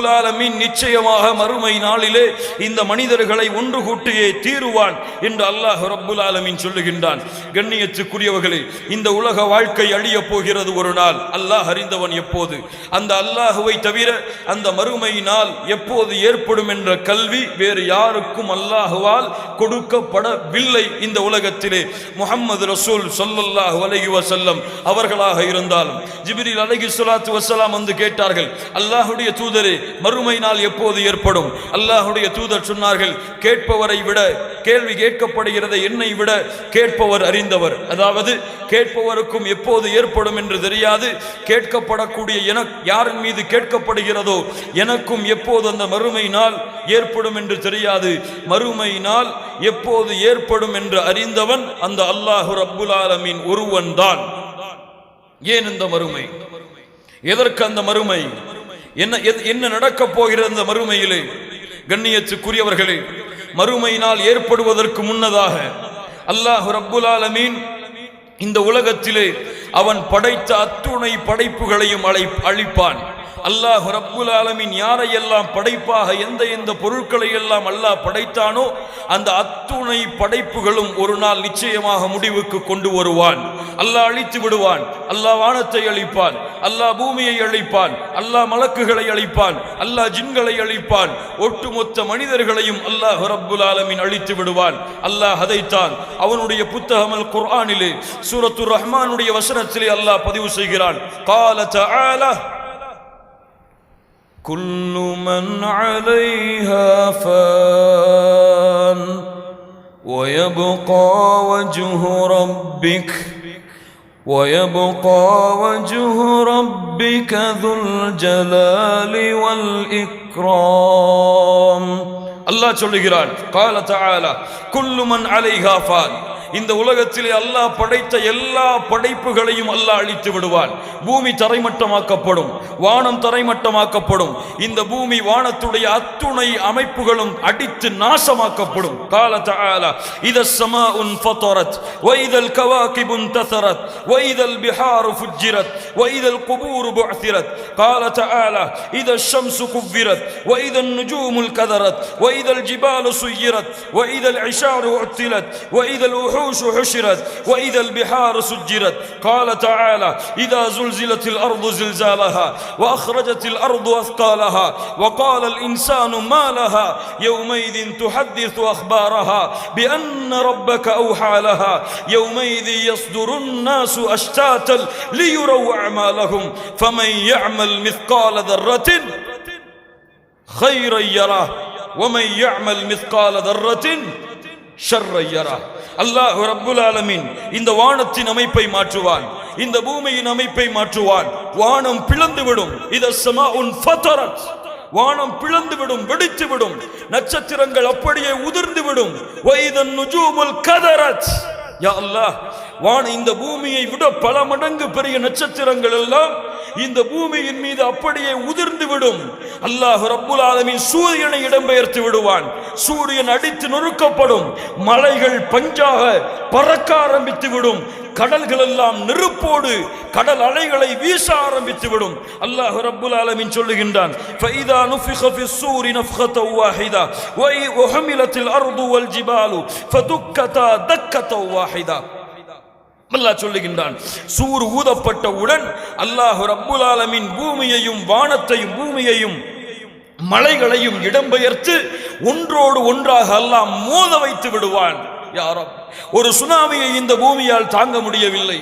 ரப்புல் ஆலமீன் நிச்சயமாக மறுமை நாளிலே இந்த மனிதர்களை ஒன்று கூட்டியே தீருவான் என்று அல்லாஹ் ரப்புல் ஆலமீன் சொல்லுகின்றான். கண்ணியத்துக்குரியவர்களே, இந்த உலக வாழ்க்கை அழிய போகிறது ஒரு நாள். அல்லாஹ் அறிந்தவன் எப்போது. அந்த அல்லாஹுவை தவிர அந்த மறுமை நாள் எப்போது ஏற்படும் என்ற கல்வி வேறு யாருக்கும் அல்லாஹுவால் கொடுக்கப்படவில்லை இந்த உலகத்திலே. முஹம்மது ரசூல் ஸல்லல்லாஹு அலைஹி வஸல்லம் அவர்களாக இருந்தாலும் ஜிப்ரீல் அலைஹிஸ்ஸலாத்து வஸ்ஸலாம் வந்து கேட்டார்கள், அல்லாஹ்வுடைய தூதரே, மறுமை நாள் எப்போது ஏற்படும்? அல்லாஹ்வுடைய தூதர் சொன்னார்கள், கேட்பவரை விட, கேள்வி கேட்கப்படுகிறதை என்னை விட கேட்பவர் அறிந்தவர். அதாவது கேட்பவருக்கும் எப்போது ஏற்படும் என்று தெரியாது, கேட்கப்படக்கூடிய யாரின் மீது கேட்கப்படுகிறதோ எனக்கும் எப்போது அந்த மறுமை நாள் ஏற்படும் என்று தெரியாது. மறுமை நாள் எப்போது ஏற்படும் என்று அறிந்தவன் அந்த அல்லாஹ் ரப்புல் ஆலமீன் ஒருவன் தான். ஏன் இந்த மறுமை? எதற்கு அந்த மறுமை? என்ன நடக்கப் போகிறது அந்த மறுமையிலே? கண்ணியத்துக்குரியவர்களே, மறுமை நாள் ஏற்படுவதற்கு முன்னதாக அல்லாஹ் ரப்புல் ஆலமீன் இந்த உலகத்திலே அவன் படைத்த அத்துணை படைப்புகளையும் அழிப்பான். அல்லாஹ் ரப்புல் ஆலமீன் யாரையெல்லாம் படைப்பாக எந்த பொருட்களை எல்லாம் அல்லாஹ் படைத்தானோ அந்த அத்துணை படைப்புகளும் ஒரு நாள் நிச்சயமாக முடிவுக்கு கொண்டு வருவான். அல்லாஹ் அழித்து விடுவான். அல்லாஹ் வானத்தை அழிப்பான், அல்லாஹ் பூமியை அழிப்பான், அல்லாஹ் மலக்குகளை அழிப்பான், அல்லாஹ் ஜின்களை அழிப்பான், ஒட்டுமொத்த மனிதர்களையும் அல்லாஹ் ரப்புல் ஆலமீன் அழித்து விடுவான். அல்லாஹ் அதைத்தான் அவனுடைய புத்தகம் அல் குர்ஆனிலே சூரத்துர் ரஹ்மானுடைய வசனத்திலே அல்லாஹ் பதிவு செய்கிறான். قال تعالى كل من عليها فان ويبقى وجه ربك ذو الجلال والإكرام. அல்லாஹ் சொல்லுகிறான், قال تعالى كل من عليها فان. இந்த உலகத்திலே அல்லாஹ் படைத்த எல்லா படைப்புகளையும் அல்லாஹ் அழித்து விடுவான். பூமி தரைமட்டமாக்கப்படும், வானம் தரைமட்டமாக்கப்படும். இந்த பூமி வானத்துடைய அத்துணை அமைப்புகளும் அடித்து நாசமாக்கப்படும். قال تعالى إذا السماء انفطرت وإذا الكواكب انتثرت وإذا البحار فجرت وإذا القبور بعثرت. قال تعالى إذا الشمس كورت وإذا النجوم انكدرت وإذا الجبال سيرت وإذا العشار عطلت وإذا الوحوش حشرت وإذا البحار سجرت. قال تعالى إذا زلزلت الأرض زلزالها وأخرجت الأرض أثقالها وقال الإنسان ما لها يومئذ تحدث أخبارها بأن ربك أوحى لها يومئذ يصدر الناس أشتاتا ليروا أعمالهم فمن يعمل مثقال ذرة خيرا يره ومن يعمل مثقال ذرة شرا يره. அல்லாஹ் ரப்புல் ஆலமீன் இந்த வானத்தின் அமைப்பை மாற்றுவான், இந்த பூமியின் அமைப்பை மாற்றுவான். வானம் பிளந்துவிடும். இத ஸமாஉன் ஃபதரத். வானம் பிளந்துவிடும், வெடித்துவிடும். நட்சத்திரங்கள் அப்படியே உதிர்ந்துவிடும். வைதன் நுஜூமுல் கதரத். யா அல்லாஹ், இந்த பூமியை விட பல மடங்கு பெரிய நட்சத்திரங்கள் எல்லாம் இந்த பூமியின் மீது அப்படியே உதிர்ந்து விடும். அல்லாஹ் ரப்புல் ஆலமீன் சூரியனை இடம்பெயர்த்து விடுவான். சூரியன் அடித்து நொறுக்கப்படும். மலைகள் பஞ்சாக பறக்க ஆரம்பித்து விடும். கடல்கள் எல்லாம் நெருப்போடு கடல் அலைகளை வீச ஆரம்பித்து விடும். அல்லாஹ் ரப்புல் ஆலமீன் சொல்லுகின்றான், فَإِذَا نُفِخَ فِي الصُّورِ نَفْخَةً وَاحِدَةً وَحُمِلَتِ الْأَرْضُ وَالْجِبَالُ فَدُكَّتَا دَكَّةً وَاحِدَةً. அல்லாஹ் சொல்லுகின்றான், சூர் ஊதப்பட்டவுடன் அல்லாஹ் ரப்புல் ஆலமீன் பூமியையும் வானத்தையும் பூமியையும் மலைகளையும் இடம்பெயர்த்து ஒன்றோடு ஒன்றாக அல்லாஹ் மோத வைத்து விடுவான். யா ரப், ஒரு சுனாமியை இந்த பூமியால் தாங்க முடியவில்லை.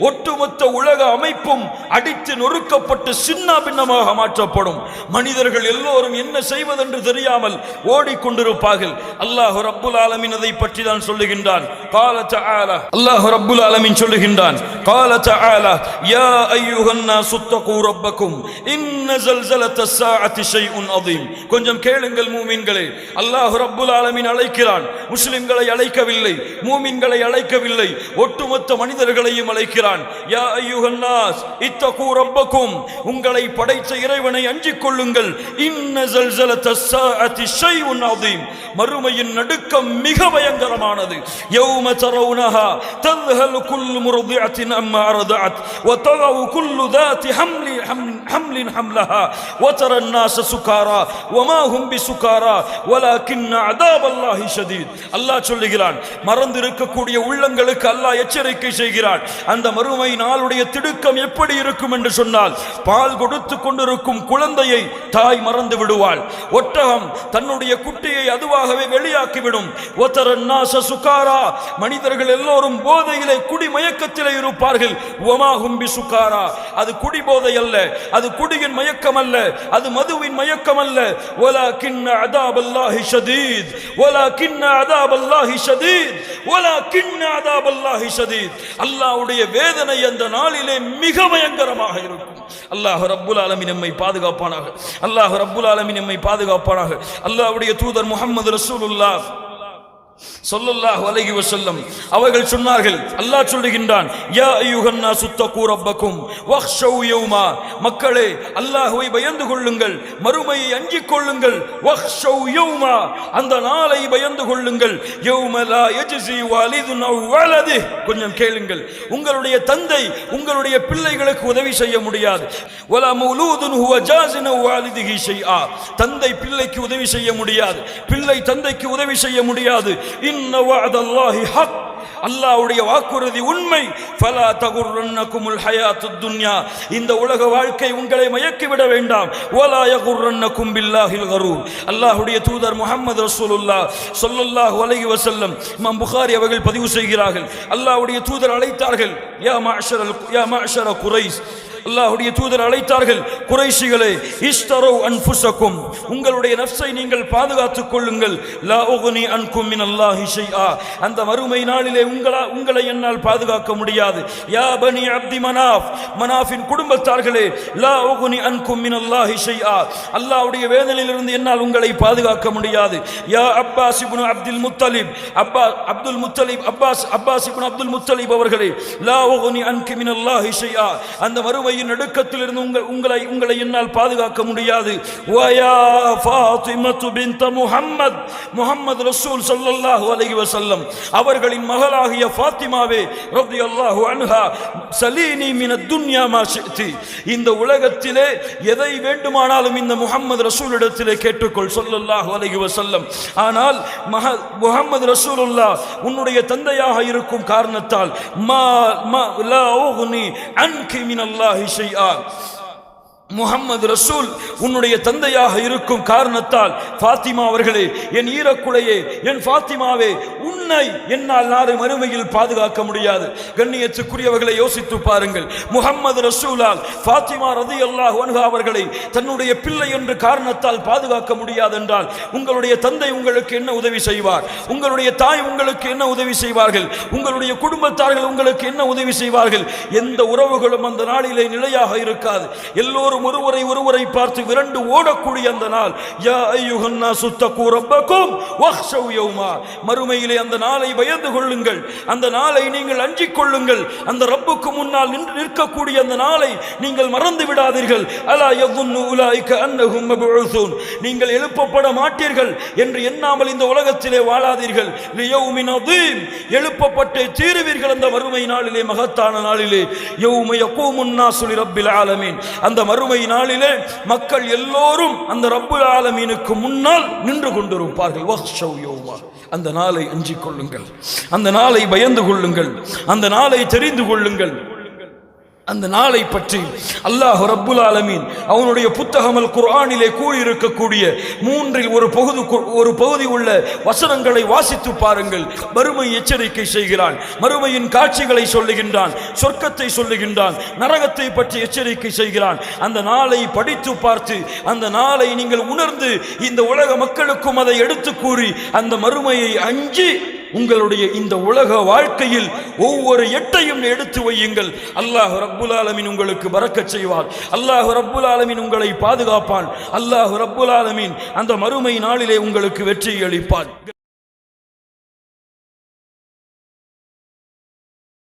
ஒட்டுமொத்த உலக அமைப்பும் அடித்து நொறுக்கப்பட்டு சின்ன பின்னமாக மாற்றப்படும். மனிதர்கள் எல்லோரும் என்ன செய்வதென்று தெரியாமல் ஓடிக்கொண்டிருப்பார்கள். அல்லாஹ் ரப்புல் ஆலமீன் அதை பற்றி தான் சொல்லுகின்றான். قال تعالى அல்லாஹ் ரப்புல் ஆலமீன் சொல்லுகின்றான், قال تعالى يا ايها الناس اتقوا ربكم ان زلزلة الساعة شيء عظيم. கொஞ்சம் கேளுங்கள் மூமின்களே. அல்லாஹ் ரப்புல் ஆலமீன் அழைக்கிறான். முஸ்லிம்களை அழைக்கவில்லை, மூமின்களை அழைக்கவில்லை, ஒட்டுமொத்த மனிதர்களையும் அழைக்கிறான். யா அய்யுஹன் நாஸ் இத்தகு ரப்பக்கும், உங்களை படைத்த இறைவனை அஞ்சிக் கொள்ளுங்கள். இன்ன ஸல்ஸலத்தஸ் ஸாஅத்தி ஷைஉன் அஸீம், மறுமையின் நடுக்கம் மிக பயங்கரமானது. யௌம தரவுனஹா தذهل குல்லு முர்திஅத்தின் அம்மா அர்தஅத் வ தகவு குல்லு ذات حمل حمل حملها وترى الناس سكارى وما هم بسكارى ولكن عذاب الله شديد. அல்லாஹ் சொல்லுகிறான், மறந்திருக்கக்கூடிய உள்ளங்களுக்கு அல்லாஹ் எச்சரிக்கை செய்கிறான். அந்த மறுமை நாளுடைய திடுக்கம் எப்படி இருக்கும் என்று சொன்னால், பால் கொடுத்து கொண்டிருக்கும் குழந்தையை தாய் மறந்து விடுவாள். ஒட்டகம் தன்னுடைய குட்டியை அதுவாகவே வெளியாக்கிவிடும். وترى الناس سكارى, மனிதர்கள் எல்லோரும் போதையிலே குடி மயக்கத்திலே இருப்பார்கள். وما هم بسكارى, அது குடி போதை அல்ல, அது குடியின் மயக்கம் அல்ல, அது மதுவின் மயக்கம் அல்ல. ولكن عذاب الله شديد ولكن عذاب الله شديد ولكن عذاب الله شديد. அல்லாஹ்வுடைய வேதனை அந்த நாளிலே மிக பயங்கரமாக இருக்கும். அல்லாஹ் ரப்புல் ஆலமீன் நம்மை பாதுகாப்பானாக. அல்லாஹ் ரப்புல் ஆலமீன் நம்மை பாதுகாப்பானாக. அல்லாஹ்வுடைய தூதர் முஹம்மது ரசூலுல்லாஹ் ஸல்லல்லாஹு அலைஹி வஸல்லம் அவர்கள் சொன்னார்கள், அல்லாஹ் சொல்லுகின்றான், யா அய்யுஹன் நாசு தக்கூ ரப்பக்கும் வக்ஷவ் யௌமா, மக்களே அல்லாஹ்வை பயந்து கொள்ளுங்கள், மறுமையை அஞ்சிக் கொள்ளுங்கள். வக்ஷவ் யௌமா, அந்த நாளை பயந்து கொள்ளுங்கள். யௌம லா யஜ்ஸி வாலிதுன் அவ் வலதி, கொஞ்சம் கேளுங்கள், உங்களுடைய தந்தை உங்களுடைய பிள்ளைகளுக்கு உதவி செய்ய முடியாது. வலா மௌலூதுன் ஹுவ ஜாஸின் அவ் வாலிதிஹி ஷைஆ, தந்தை பிள்ளைக்கு உதவி செய்ய முடியாது, பிள்ளை தந்தைக்கு உதவி செய்ய முடியாது. இன்ன வஅதல்லாஹி ஹக், அல்லாஹ்வுடைய வாக்குறுதி உண்மை. ஃபலா தகுர்ரன்னகுமுல் ஹயாத்துத் துன்யா, இந்த உலக வாழ்க்கை உங்களை மயக்கிவிட வேண்டாம். வலா யகுர்ரன்னகும் பில்லாஹில் கரூர். அல்லாஹ்வுடைய தூதர் முஹம்மது ரசூலுல்லாஹ் ஸல்லல்லாஹு அலைஹி வஸல்லம் இமாம் புகாரி அவர்கள் பதிவு செய்கிறார்கள், அல்லாஹ்வுடைய தூதர் அழைத்தார்கள், யா மஅஷர குரைஷ், அல்லாஹ்வுடைய தூதர் அழைத்தார்கள், குறைஷிகளே, இஷ்தரூ அன்ஃபுஸக்கும், உங்களுடைய நஃப்ஸை நீங்கள் பாதுகாத்துக் கொள்ளுங்கள். லா உக்னி அன்கும் மினல்லாஹி ஷைஆ, அந்த மறுமை நாளிலே உங்களை என்னால் பாதுகாக்க முடியாது. யா பனி அப்தி மனாஃப், மனாஃபின் குடும்பத்தார்களே, லா உக்னி அன்கும் மினல்லாஹி ஷைஆ, அல்லாஹ்வுடைய வேதனையிலிருந்து என்னால் உங்களை பாதுகாக்க முடியாது. யா அப்பாஸ் இப்னு அப்துல் முத்தலிப், அப்பாஸ் இப்னு அப்துல் முத்தலிப் அவர்களே, லா உக்னி அன்கு மினல்லாஹி ஷைஆ, அந்த மறுமை நடுக்கத்திலிருந்து உங்களை என்னால் பாதுகாக்க முடியாது. வயா ஃபாத்திமத்து பின்த் முஹம்மத், முஹம்மது ரசூல் ஸல்லல்லாஹு அலைஹி வஸல்லம் அவர்களின் மகளாகிய ஃபாத்திமாவே ரலியல்லாஹு அன்ஹா, சலீனி மினத் துன்யா மா ஷிஅதி, இந்த உலகத்திலே எதை வேண்டுமானாலும் இந்த முஹம்மது ரசூலிடத்திலே கேட்டுக்கொள் ஸல்லல்லாஹு அலைஹி வஸல்லம். ஆனால் முஹம்மது ரசூலுல்லாஹ் உன்னுடைய தந்தையாக இருக்கும் காரணத்தால் லா உக்னி அன்கி மினல்லாஹி ஷைஆ, முஹம்மது ரசூல் உன்னுடைய தந்தையாக இருக்கும் காரணத்தால், ஃபாத்திமா அவர்களே, என் ஈரக்குலையே, என் ஃபாத்திமாவே, உன்னை என்னால் நாளை மறுமையில் பாதுகாக்க முடியாது. கண்ணியத்துக்குரியவர்களை யோசித்து பாருங்கள், முஹம்மது ரசூலால் ஃபாத்திமா ரலியல்லாஹு அன்ஹா அவர்களை தன்னுடைய பிள்ளை என்ற காரணத்தால் பாதுகாக்க முடியாது என்றால், உங்களுடைய தந்தை உங்களுக்கு என்ன உதவி செய்வார்? உங்களுடைய தாய் உங்களுக்கு என்ன உதவி செய்வார்கள்? உங்களுடைய குடும்பத்தார்கள் உங்களுக்கு என்ன உதவி செய்வார்கள்? எந்த உறவுகளும் அந்த நாளிலே நிலையாக இருக்காது. எல்லோரும் ஒருவரை பார்த்து விரண்டு ஓடக்கூடிய அந்த நாள். யா அய்யுஹன் நாசு தக்கூ ரப்பக்கும் வக்ஷவ் யௌமா, மறுமையிலே அந்த நாளை பயந்து கொள்ளுங்கள், அந்த நாளை நீங்கள் அஞ்சிக் கொள்ளுங்கள். அந்த ரப்புக்கு முன்னால் நிற்கக்கூடிய அந்த நாளை நீங்கள் மறந்து விடாதீர்கள். அலா யظنு உலாயிக அன்னஹும் மப்ஊஸூன், நீங்கள் எழுப்பப்பட மாட்டீர்கள் என்று எண்ணாமல் இந்த உலகத்திலே வாழாதீர்கள். லியௌமின் அதீம், எழுப்பப்பட்டே தீருவீர்கள் அந்த மறுமை நாளிலே, மகத்தான நாளிலே. யௌம யகூமுன் நாசு லிரப்பில் ஆலமீன், அந்த மறுமை நாளிலே மக்கள் எல்லோரும் அந்த ரப்புல் ஆலமீனுக்கு முன்னால் நின்று கொண்டிருப்பார்கள். வக்ஷவ் யௌமா, அந்த நாளை அஞ்சிக் கொள்ளுங்கள், அந்த நாளை பயந்து கொள்ளுங்கள், அந்த நாளை தெரிந்து கொள்ளுங்கள். அந்த நாளை பற்றி அல்லாஹ் ரப்புல் ஆலமீன் அவனுடைய புத்தகம் அல் குர்ஆனிலே கூறியிருக்கக்கூடிய மூன்றில் ஒரு பகுதி உள்ள வசனங்களை வாசித்து பாருங்கள். மறுமை எச்சரிக்கை செய்கிறான், மறுமையின் காட்சிகளை சொல்லுகின்றான், சொர்க்கத்தை சொல்லுகின்றான், நரகத்தை பற்றி எச்சரிக்கை செய்கிறான். அந்த நாளை படித்து பார்த்து அந்த நாளை நீங்கள் உணர்ந்து இந்த உலக மக்களுக்கும் அதை எடுத்து கூறி அந்த மறுமையை அஞ்சி உங்களுடைய இந்த உலக வாழ்க்கையில் ஒவ்வொரு எட்டையும் எடுத்து வையுங்கள். அல்லாஹ் ரப்புல் ஆலமீன் உங்களுக்கு பரக்கத் செய்வார். அல்லாஹ் ரப்புல் ஆலமீன் உங்களை பாதுகாப்பான். அல்லாஹ் ரப்புல் ஆலமீன் அந்த மறுமை நாளிலே உங்களுக்கு வெற்றி அளிப்பான்.